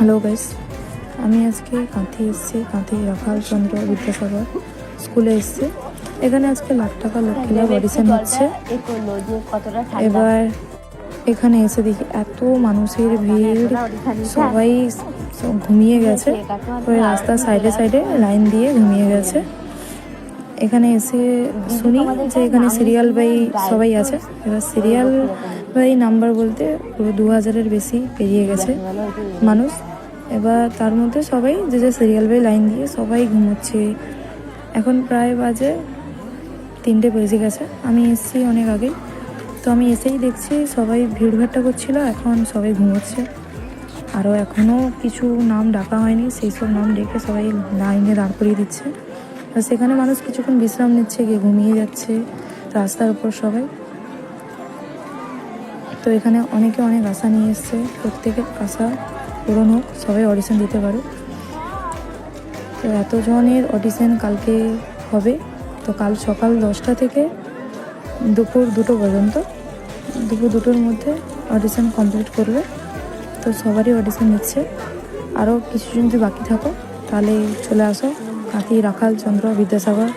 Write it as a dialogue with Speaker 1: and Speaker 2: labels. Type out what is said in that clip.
Speaker 1: Hello guys, আমি আজকে কাঁথি এসেছি। কাঁথি রাখালচন্দ্র বিদ্যাসাগর স্কুলে এসেছি। এখানে আজকে লাখ টাকা লক্ষ্মী লাভ অডিশন হচ্ছে। এবার এখানে এসে দেখি এত মানুষের ভিড়, সবাই ঘুমিয়ে গেছে। ওই রাস্তার সাইডে সাইডে লাইন দিয়ে ঘুমিয়ে গেছে। এখানে এসে শুনি যে এখানে সিরিয়াল বাই সবাই আছে। এবার সিরিয়াল বাই নাম্বার বলতে পুরো 2000-এর বেশি পেরিয়ে গেছে মানুষ। এবার তার মধ্যে সবাই যে সিরিয়াল বাই লাইন দিয়ে সবাই ঘুমোচ্ছে। এখন প্রায় বাজে 3টে বেজে গেছে। আমি এসেছি অনেক আগেই, তো আমি এসেই দেখছি সবাই ভিড়ভাট্টা করছিল। এখন সবাই ঘুমোচ্ছে। আরও এখনও কিছু নাম ডাকা হয়নি, সেই সব নাম ডেকে সবাই লাইনে দাঁড় করিয়ে দিচ্ছে। আর সেখানে মানুষ কিছুক্ষণ বিশ্রাম নিচ্ছে, গিয়ে ঘুমিয়ে যাচ্ছে রাস্তার উপর সবাই। তো এখানে অনেকে অনেক আশা নিয়ে এসছে, প্রত্যেকের আশা পূরণ হোক, সবাই অডিশন দিতে পারুক। তো এতজনের অডিশন কালকে হবে। তো কাল সকাল 10টা থেকে দুপুর 2টো পর্যন্ত, দুপুর 2টোর মধ্যে অডিশন কমপ্লিট করবে। তো সবারই অডিশন নিচ্ছে। আরও কিছু যদি বাকি থাকো তাহলে চলে আসো কাঁথি রাখালচন্দ্র বিদ্যাসাগর